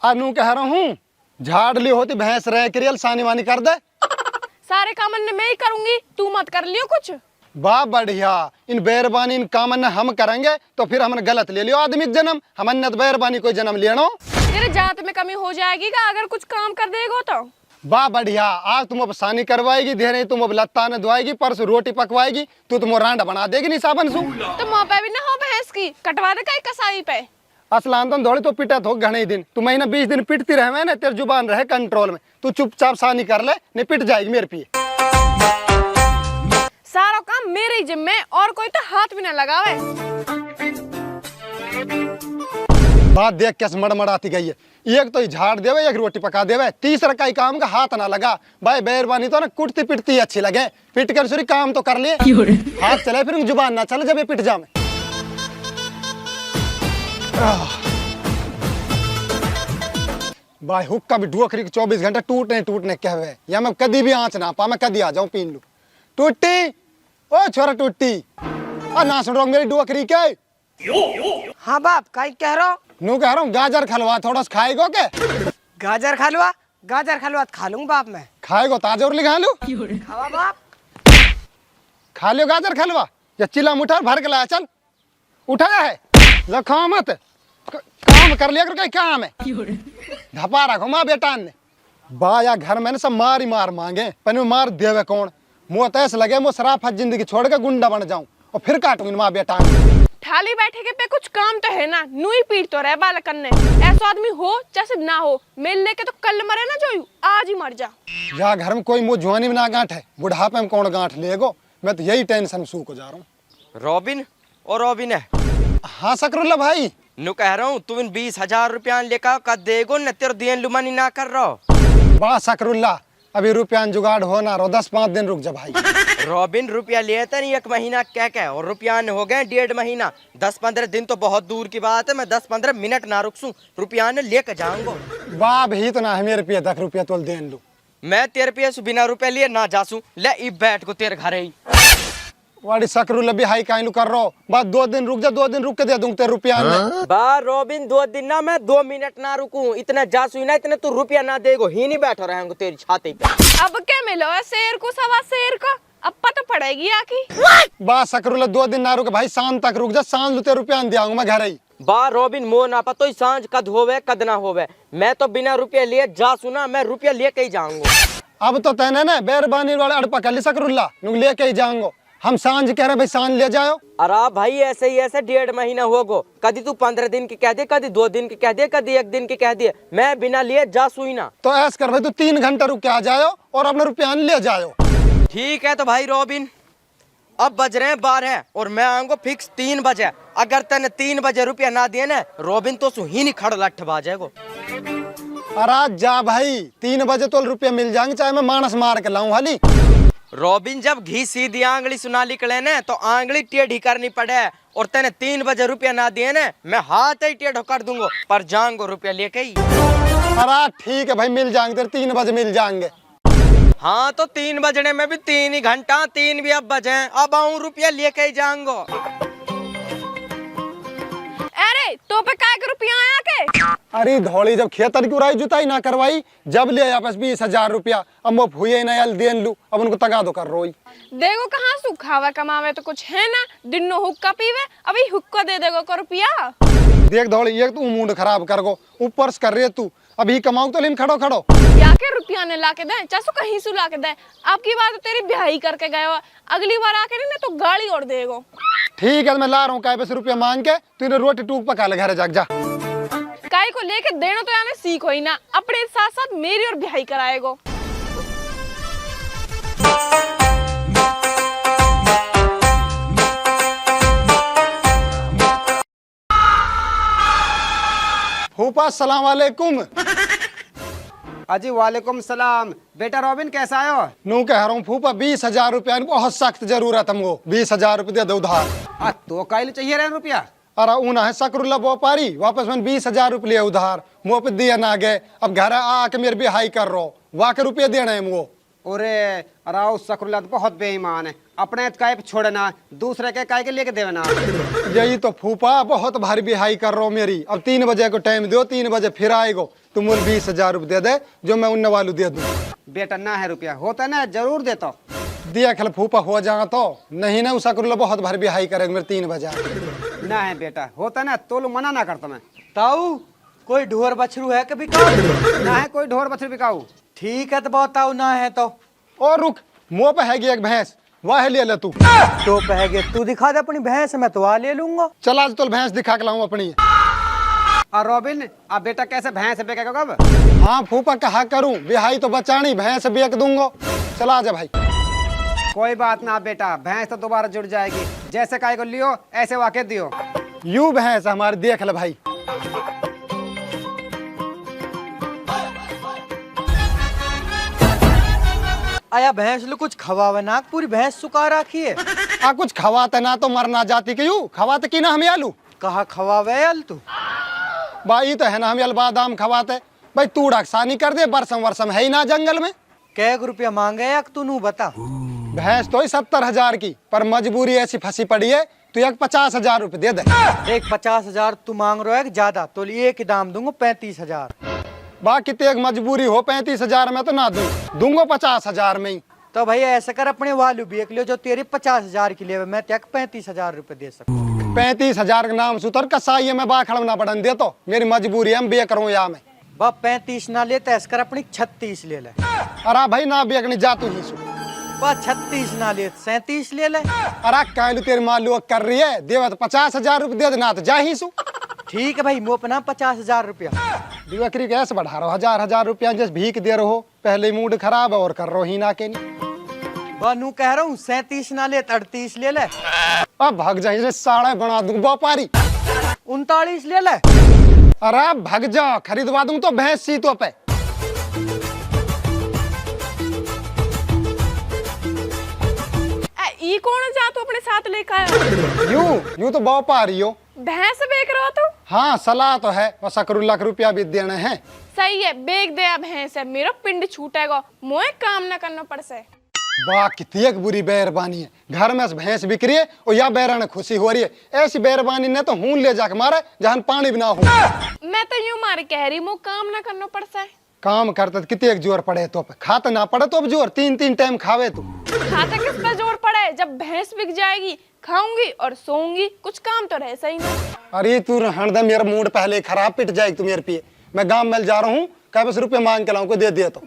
अनु कह रहा हूँ झाड़ ली होती भैंस रह करियल सानी वानी कर दे। सारे काम मैं ही करूंगी, तू मत कर लियो कुछ। वाह बढ़िया, इन बेरबानी इन काम हम करेंगे तो फिर हमने गलत ले लियो आदमी जन्म, हमने तो बेरबानी कोई जन्म लेनो। तेरे जात में कमी हो जाएगी का अगर कुछ काम कर देगो तो। वाह बढ़िया, आज तुम अब सानी करवाएगी, दे रही तुम अब लत्ता न धोएगी, परसों रोटी पकवाएगी, तू तुम रांडा बना देगी नहीं साबन सु। तो मुँह पे भी ना हो भैंस की, कटवा दे कहीं कसाई पे। असलान तुम दौड़ी तो पिटा हो घने दिन, तू महीना 20 दिन पिटती रहे ना, तेरे जुबान रहे कंट्रोल में, तू चुपचाप सानी कर ले, नहीं पिट जाएगी मेरे पिए। सारा काम मेरे ही जिम्मे, और कोई तो हाथ भी ना लगावे। बात देख कैसे मड़मड़ाती गई है, एक तो झाड़ देवे, एक रोटी पका देवे, तीसरा का काम का हाथ ना लगा। भाई बेरबानी तो ना कुटती पिटती अच्छी लगे, पिट कर सूरी काम तो कर लिए, हाथ चले फिर जुबान ना चले जब ये पिट जावे। भाई हुक्का भी डुअखरी 24 घंटे टूटने क्या हुए, या मैं कभी भी आंच ना पा, मैं कभी आ जाऊं पीन लू। टूटी ओ छोरा टूटी, और ना सुन रहा हूँ मेरी डुअखरी के। हाँ बाप काई कह रहा हो? नू कह रहा हूँ गाजर खलवा थोड़ा सा खाएगो के? गाजर खलवा? गाजर खलवा खा लूंगा बाप मैं। खाएगो ताजा उरली खा लू? खावा बाप। खा लियो गाजर खलवा, या चिल्ला मुठा भर के लाया, चल उठाया है लखा मत, काम कर लिया कर, कहीं काम है धपा रखो माँ बेटा ने। बाया घर में सब मार ही मार मांगे, पर मार देवे कौन, मुँह तो ऐसे लगे मुँह सराफत जिंदगी छोड़ के गुंडा बन जाऊं और फिर काटूंगी माँ बेटा ने। थाली बैठे के पे कुछ काम तो है ना, नू ही पीट तो रहे बालकन ने। ऐसा आदमी हो चाहे ना हो, मेल लेके तो कल मरे ना जो आज ही मर जा। या घर में कोई मुँह जुआनी में ना गांठ है, बुढ़ापे में कौन गांठ लेगो, मैं तो यही टेंशन सूख हो जा रहा हूँ। रॉबिन और रॉबिन है। हाँ सकरुल्ला भाई, नु कह रहा हूँ तुम 20,000 रुपया लेकर कद देगो न, तेरे दियन लुमानी ना कर रहो। बड़ा सकरुल्ला, अभी रुपया जुगाड़ होना रो, 10-5 दिन रुक जा भाई। रॉबिन रुपया लेता नहीं 1 महीना क्या और रुपया हो गए 1.5 महीना, 10-15 दिन तो बहुत दूर की बात है, मैं 10-15 मिनट ना रुकसूं, रुपया लेकर जाऊंगा। वाह भी तो ना है मेरे पिए 10 रुपया तो दे लू, मैं तेरे पे बिना रुपया लिए ना जासूं, ले इब बैठ को तेरे घर ही। वाड़ी सकरुल्ला भी हाई काइलू कर रहा हो, बस 2 दिन रुक जा, 2 दिन रुक के दे दूंगा तेरे रुपया। बा रॉबिन 2 दिन ना, मैं 2 मिनट ना रुकूं, इतना जासू ना, इतने तू रुपया ना देगो, ही नहीं बैठो रहेंगे तेरी छाती पे। अब क्या मिलो है शेर को, सवा शेर को, अब पता पड़ेगी आखी। बस सकरुल्ला 2 दिन ना रुक भाई, शाम तक रुक जा, शाम लू तेरे रुपया दे आऊंगा मैं घर ही। बा रॉबिन मोह ना पतो सांझ कद होवे कद ना होवे, मैं तो बिना रुपया लिए जासू ना, मैं रुपया लेके ही जाऊंगा। अब तो तैने ना बेरबानी वाले अड़पा कर ली सकरुल्ला, नुक लेके ही जाऊंगा, हम सांझ कह रहे भाई सांझ ले जाओ। अरे भाई ऐसे ही ऐसे 1.5 महीना होगो, कदी तू 15 दिन की कह दे, कदी 2 दिन की कह दे, कदी 1 दिन की कह दे, मैं बिना लिए जासू ही ना। तो ऐसा कर भाई तू 3 घंटा रुक के आ जाओ और अपना रुपया ले जाओ। ठीक है तो भाई रॉबिन, अब बज रहे हैं 12 और मैं आऊंगा फिक्स 3 बजे, अगर तने 3 बजे रुपया ना दिए ना रॉबिन तो ही नहीं खड़ लठ बाजेगो। अरे जा भाई 3 बजे तो रुपया मिल जाएंगे, चाहे मैं मानस मार के लाऊं हाली। रॉबिन जब घी सीधी आंगली सुना निकले ना तो आंगली टेढ़ी करनी पड़े, और तेने 3 बजे रुपया ना दिए ना मैं हाथ ही टेढ़ो कर दूंगा, पर जाऊंगा रुपया लेके ही। अरे ठीक है भाई मिल जाएंगे तेरे, 3 बजे मिल जाएंगे। हाँ तो 3 बजने में भी 3 ही घंटा, 3 भी अब बजे, अब आऊं रुपया लेके ही जाऊंगा। अरे तो पे काय के रुपया आया के? अरे धौली जब खेतर की उराई जुताई ना करवाई, जब ले आया बस 20,000 रुपया, अब वो भूये ना यल देन लू, अब उनको तगा दो कर रोई। देखो कहाँ सुखावे कमावे तो कुछ है ना, दिनो हुक्का पीवे, अभी हुक्का दे देगो को रुपया। देख धौली एक तू मूड खराब कर गो, ऊपर से कर रही है तू, अभी कमाऊ तो लेन खड़ो खड़ो या के रुपया ने ला के दे, चासू कहीं से ला के दे, आपकी बात तेरी ब्याही करके गए हो, अगली बार आके नहीं तो गाड़ी और देगो। ठीक है मैं ला रहा हूँ, काय पैसे रुपया मांग के तू इन्हें रोटी टूक पका ले घर जाग जा। काय को लेके देना तो यानी सीखो ही ना, अपने साथ साथ मेरी और ब्याही कराएगो। फूफा सलाम वालेकुम। अजी वालेकुम सलाम। बेटा रॉबिन कैसा आयो? नू कह रहा हूँ फूफा 20,000 रुपया इनको बहुत सख्त जरूरत हमको, 20,000 रुपया दे उधार। तो काइल चाहिए रहे रुपया? अरे ऊना है सकरुल्ला व्यापारी, वापस मैंने 20,000 रुपया उधार मुँह पे दिया ना गए, अब घर आके मेरे भी हाई कर रहा वाके रुपये देना है मुझको। अरे अराउ सकरुल्ला तो बहुत बेईमान है, अपने काय पे छोड़ना, दूसरे के काय के लेके देना। यही तो फूफा बहुत भारी बिहाई कर रहा हूँ मेरी। अब 3 बजे को टाइम दो, 3 बजे फिर आएगो। तुम मुझे 20,000 रुपये दे दे, जो मैं उन वालू दे दूँ। बेटा ना है रुपया, होता ना जरूर देता। दिया खल फूफा हो जाएगा तो नहीं ना, उसा कर बहुत भारी बिहाई करेगा मेरे 3 बजे आके। ना है बेटा, होता ना तो लो मना ना करता मैं। ताऊ कोई ढोर बछरू है कभी का? ना है कोई ढोर बछरू बिकाऊ। ठीक है तो बताओ, ना है तो। और रुक, मुँह पे हैगी एक भैंस, वाह ले ले तू। तो कहेगे तू दिखा दे अपनी भैंस, मैं तो आ ले लूंगा। चल आज तो भैंस दिखा के लाऊं अपनी। और रॉबिन, अब बेटा कैसे भैंस बेचेगा कब? हाँ फूफा कहा करूं, बिहाई तो बचानी, भैंस बेच दूंगा। चला जा भाई। कोई बात ना बेटा, भैंस तो दोबारा जुड़ जाएगी। जैसे काय को लियो ऐसे वाके दियो। यू भैंस हमारी देख ले भाई। आया भैंस लो कुछ खवावे ना, पूरी भैंस सुखा रखी है। आ कुछ खवाते ना तो मरना जाती के यू खवाते की ना, हम आलू कहा खवावे अल तू? भाई तो है ना, हम बादाम खवाते भाई। तू डकसानी कर दे, बरसम वर्षम है ही ना जंगल में। कै रुपया मांगे या तू नू बता। भैंस तो 70,000 की, पर मजबूरी ऐसी फंसी पड़ी है, तू एक 50,000 रुपये दे दे। एक 50,000 तू मांग रहा है ज्यादा, तो एक ही दाम दूंगा 35,000। बाकी तो एक मजबूरी हो 35,000 में तो ना दूंगा 50,000 में ही। तो भाई ऐसा कर अपने वालू बेच लियो जो तेरी 50,000 की ले, मैं त्याग 35,000 रुपए दे सकूँ। 35,000 का नाम सुतर कसाई में बाखड़ ना बढ़न दे, तो मेरी मजबूरी है, बे करूँ या मैं। बा 35 ना लेते, ऐसा कर अपनी 36 ले ले। अरे भाई ना बेकनी जा तू ही सु। बा 36 ना ले 37 ले ले। अरे कहलू तेरी मालू कर रही है, देवा तो 50,000 रुपये दे देना तो जा ही सु। ठीक है भाई, मुँह अपना 50,000 रुपया। दिवाकरी कैसे बढ़ा रहो, 1,000 रुपया जैसे भीख दे रहो। पहले मूड खराब है और कर रहो ही ना के नहीं। बा नू कह रहा हूँ 37 ना ले 38 ले ले। अब भाग जाए साढ़े बना दूं व्यापारी। 39 ले ले। अरे भाग जा, खरीदवा दूं तो भैंस सीटों पे। ई कौन जा तू अपने साथ लेकर आया? यूं तो व्यापारी हो। भैंस बेच रहा तू? हाँ सलाह तो है, बस लाख रुपया भी देने हैं। सही है, बेच दे अब भैंस है, मेरा पिंड छूटेगा, मोए काम ना करना पड़ से। वाह कितनी एक बुरी बेरबानी है, घर में भैंस बिक रही है और या बैरान खुशी हो रही है। ऐसी बेरबानी ने तो हूं ले जाके मारे जहां पानी भी ना हो। मैं तो यूं मार कह रही मो काम ना करना पड़ से। काम करते कितने एक जोर पड़े तो खाते ना पड़े तो अब जोर 3-3 टाइम खावे तू। खाता किस पर जोर पड़े, जब भैंस बिक जाएगी खाऊंगी और सोऊंगी, कुछ काम तो रह सही ना। अरे तू रहन दे, मेरा मूड पहले खराब, पिट जाएगी तू मेरे पे। मैं गांव में जा रहा हूँ, कह बस रुपये मांग के लाऊं, को दे दिया तो।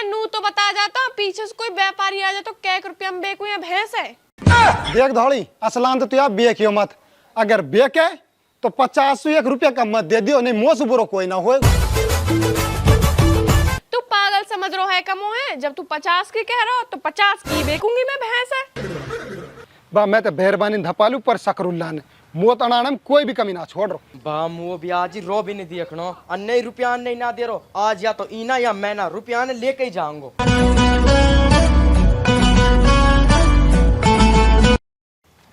नू तो बता जाता, पीछे से कोई व्यापारी आ जाए तो क्या रुपया में बेकू या भैंस है। देख धौड़ी असलान तो आप बेकियो मत, अगर बेके तो 50-1 रुपया का मत दे दियो, नहीं मोस बुरो कोई ना हो। तू पागल समझ रहा है कमो है, जब तू 50 की कह रहा हो तो 50 की बेकूंगी मैं भैंस है। बा मैं तो मेहरबानी धपालू पर सकरुल्ला ने मुँह तनाने कोई भी कमी ना छोड़ रो। बा मुँह भी आज ही रो भी नहीं देखनो, अन्ने रुपया नहीं ना दे रो आज, या तो इना या मैं ना रुपया ने लेके ही जाऊंगो।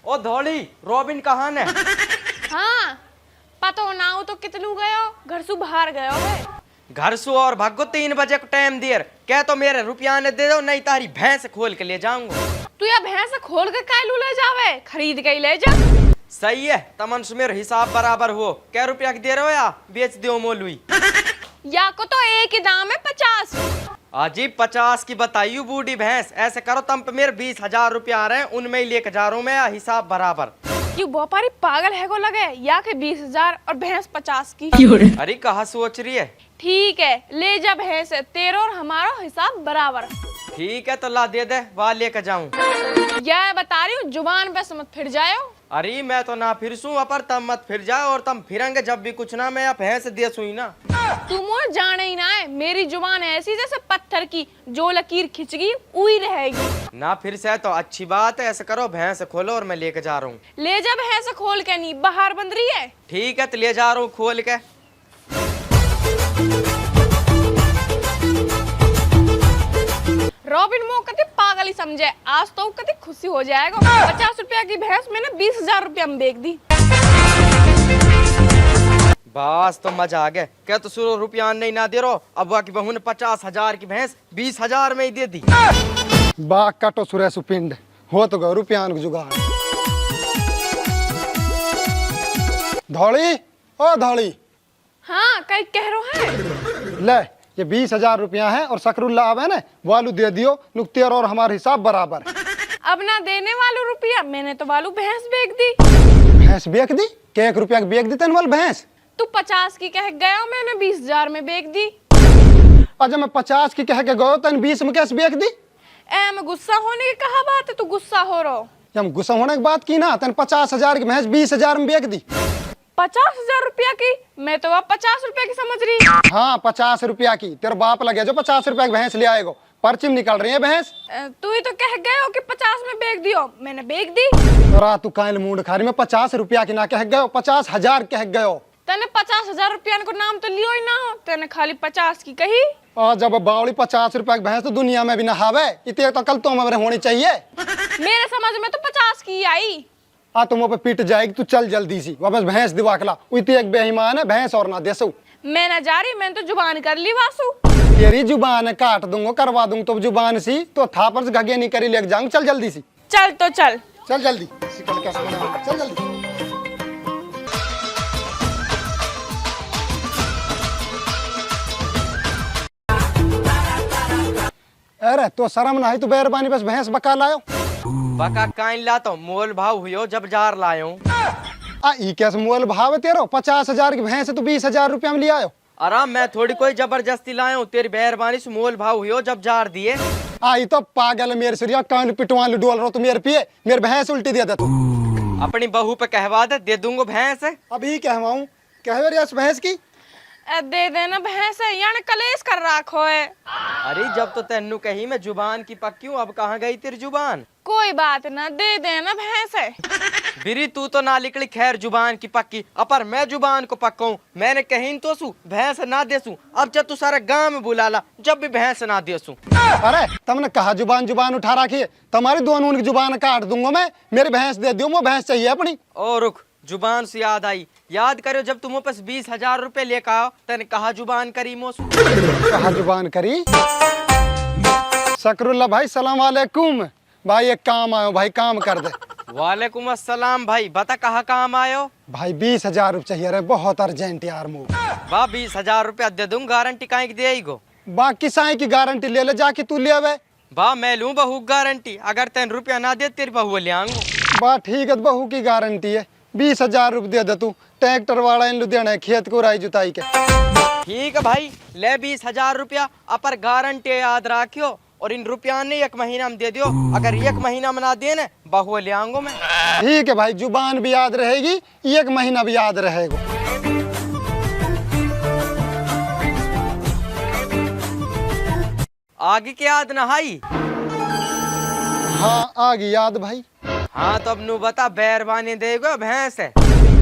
ओ धौड़ी, रोबिन कहाँ है? हाँ पतो ना हो तो कितनू गयो, घर से बाहर गयो है। घर सु और भागो 3 बजे को टाइम देर, क्या तो मेरे रुपया ने दे दो, नहीं तारी भैंस खोल के ले जाऊंगा। तू या भैंस खोल के कायलू ले जावे, खरीद के ही ले जा। सही है, तमन से मेरा हिसाब बराबर हो। क्या रुपया की दे रहे हो या बेच दो मोलुई? या को तो एक ही दाम है 50। आजी 50 की बताइयो बूढ़ी भैंस, ऐसे करो तम पे मेरे 20,000 रुपया आ रहे हैं, उनमें ही लेके जा रहा हूँ मैं, हिसाब बराबर। यू व्यापारी पागल है को लगे, या के 20,000 और भैंस 50 की। अरे कहा सोच रही है? ठीक है ले जा भैंस, तेरा और हमारा हिसाब बराबर। ठीक है तो ला दे दे, वहाँ लेकर जाऊँ। यह बता रही हूँ, जुबान पे मत फिर जाओ। अरे मैं तो ना फिर सू अपर तम मत फिर जाओ, और तम फिरेंगे जब भी कुछ ना, मैं या भैंस दे सुई ना। तुम और जाने ही ना है, मेरी जुबान ऐसी जैसे पत्थर की, जो लकीर खिंच गई उई रहेगी। ना फिर से तो अच्छी बात है, ऐसे करो भैंस खोलो और मैं लेके जा रहा हूँ। ले जा भैंस खोल के, नहीं बाहर बंद रही है। ठीक है तो ले जा रहा हूँ खोल के। रॉबिन मो कति पागल ही समझे, आज तो कति खुशी हो जाएगा। 50 रुपया की भैंस मैंने 20,000 रुपया में बेच दी। बस तो मजा आ गया, क्या तो शुरू रुपया नहीं ना दे रहो, अब वहाँ की बहू ने 50,000 की भैंस 20,000 में ही दे दी। बा कटो सुरेश पिंड हो तो गो रुपया जुगाड़। धौली, ओ धौली, हाँ कई कह रो है। ले ये 20,000 रुपया है और शकरुल्ला अब है ना वालू दे दियो, नुकतेर और हमारा हिसाब बराबर। अब ना देने वालू रुपया, मैंने तो वालू भैंस बेच दी। भैंस बेच दी? के 1 रुपया की बेच दी तेन वाल भैंस? तू 50 की कह गया, मैंने 20,000 में बेच दी। अच्छा मैं 50 की कह के गयो तेन 20 में कैसे बेच दी? ए मैं गुस्सा होने की कहा बात है, तू गुस्सा हो रहा। हम गुस्सा होने की बात की ना, तेन 50,000 की भैंस 20,000 में बेच दी। 50,000 रुपया की? मैं तो अब 50 रुपया की समझ रही। हाँ 50 रुपया की, तेरा बाप लगे जो 50 रुपया की भैंस ले आएगो, पर्ची में निकल रही है भैंस। तू ही तो कह गए हो कि 50 में बेच दियो, मैंने बेच दी। और तू कायल मूड खा रही, मैं 50 रुपया की ना कह गयो, 50,000 कह गयो। तने 50,000 रुपया को नाम तो लियो ही ना हो, तेने खाली 50 की कही। और जब बावली 50 रुपया की भैंस तो दुनिया में भी ना हावे, इतनी तो कल तो हमारे होनी चाहिए। मेरे समझ में तो 50 की आई। तुम पे पिट जाएगी, तू चल जल्दी सी वापस भैंस दिवा खला, इतनी एक बेईमान है भैंस और ना देसू। मैं ना जा रही, मैंने तो जुबान कर ली वासु। तेरी जुबान है काट दूंगा, करवा दूंगा तो जुबान सी तो था पर घगे नहीं करी ले जाऊंगा, चल जल्दी सी। चल तो चल। चल जल्दी, चल जल्दी। अरे तो शर्म ना है, तू बेरबानी बस भैंस बका लायो। बका काइन लाता हूँ, मोल भाव हुयो जब जार लायो। ई कैसे मोल भाव है तेरा? 50,000 की भैंस है तू 20,000 रुपया में ले आयो। आराम मैं थोड़ी कोई जबरदस्ती लाया हूँ, तेरी मेहरबानी से मोल भाव हुयो जब जार दिए। आई तो पागल मेरे सिरिया, कान पिटवान डोल रहा तू मेरे पिए, मेरे भैंस उल्टी दे दे तू। अपनी बहू पे कहवा दे दूंगा भैंस। अभी कहवाऊं, कह रही भैंस की? दे देना भैंस है, यानी कलेश कर रखो है। अरे जब तो तेनू कही मैं जुबान की पक्की हूँ, अब कहाँ गई तेरी जुबान? कोई बात ना, दे देना भैंस है। बिरी तू तो ना निकली खैर जुबान की पक्की, अपर मैं जुबान को पक्का हूँ। मैंने कहीं तो सू भैंस ना देसू, अब जब तू सारा गांव में बुला ला जब भी भैंस ना देसू। अरे तुमने कहा जुबान उठा रखी है, तुम्हारी दोनों की जुबान काट दूंगा मैं, मेरी भैंस दे दियो, वो भैंस चाहिए अपनी। ओ रुक, जुबान से याद आई, याद करो जब तुम वापस 20,000 रुपए लेकर आओ तेने कहा जुबान करी मोसू। कहा जुबान करी? शकरुल्ला भाई सलाम वालेकुम भाई, एक काम आयो भाई, काम कर दे। वालेकुम अस्सलाम भाई, बता कहाँ काम आयो? भाई 20,000 रुपये चाहिए रे, बहुत अर्जेंट यार मुँह। वाह 20,000 रुपया दे दूं, गारंटी काहे की दे गो? बाकी साई की गारंटी ले ले जाके तू ले आवे। वाह मैं लूं बहू गारंटी, अगर तेन रुपया ना दे तेरी बहू ले आऊंगा। बात ठीक है, बहू की गारंटी है। 20,000 रुपये दे तू, ट्रैक्टर वाला इन लुधियाना खेत को राई जुताई के। ठीक है भाई, ले 20,000 रुपया, अपर गारंटी याद रखियो और इन रुपया ने 1 महीना में दे दियो, अगर 1 महीना में ना दे ना बहू ले आऊंगा मैं। ठीक है भाई, जुबान भी याद रहेगी, 1 महीना भी याद रहेगा। आगे के याद ना आई? हाँ आ गई याद भाई। हाँ तो अब नू बता बैरबानी देगो भैंस है?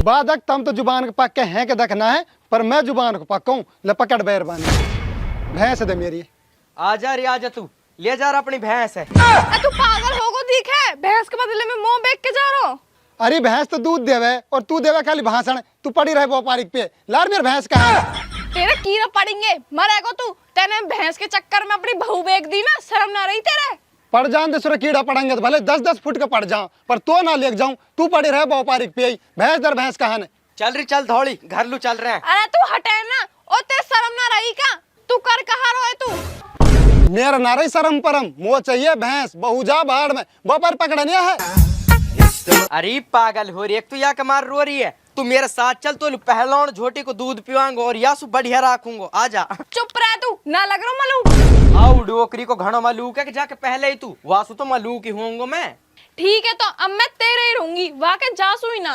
बादक तम तो जुबान के पक्के हैं कि देखना है, पर मैं जुबान को पक्का हूँ। ले पकड़ बैरबानी, भैंस दे मेरी। आजा रे आजा, तू ले जा रहा अपनी भैंस है। तू पागल होगो दिख है, भैंस के बदले में मुंह बेच के जा रहा हो। अरे भैंस तो दूध देवे और तू देवे खाली भाषण, तू पड़ी रहे व्यापारिक पे। लार मेरे भैंस कहाँ है? तेरे कीड़ा पड़ेंगे, मरेगो तू। तेने भैंस के चक्कर में अपनी बहू बेच दी ना, शर्म ना रही तेरे? पड़ जान दे सुरे, कीड़ा पड़ेंगे तो भले 10-10 फुट का पड़ जाऊं, पर तो ना ले जाऊं। तू पड़ी रहे व्यापारिक पे, भैंस दर भैंस कहाँ है? चल रही चल धौली, घर लू चल रहे हैं। अरे तू हटे ना, और तेरे शर्म ना रही का? तू कर कहाँ रहो है तू? मेरा ना रही शर्म परम, मुझे चाहिए भैंस। बहू जा बाहर में, व्यापार पकड़ने है। अरे पागल हो रही है, तू या कमार रो रही है? तू मेरे साथ चल, तो पहलौन झोटी को दूध पिवाऊंगा और यासु बढ़िया रखूंगा। आजा। चुप रह तू, ना लग रहा मलूक। आओ डोकरी को घणो मलूक है कि जाके पहले ही तू वासु तो मलूक ही होऊंगा मैं। ठीक है तो अब मैं तेरे ही रहूंगी, वाकई जासू ही ना।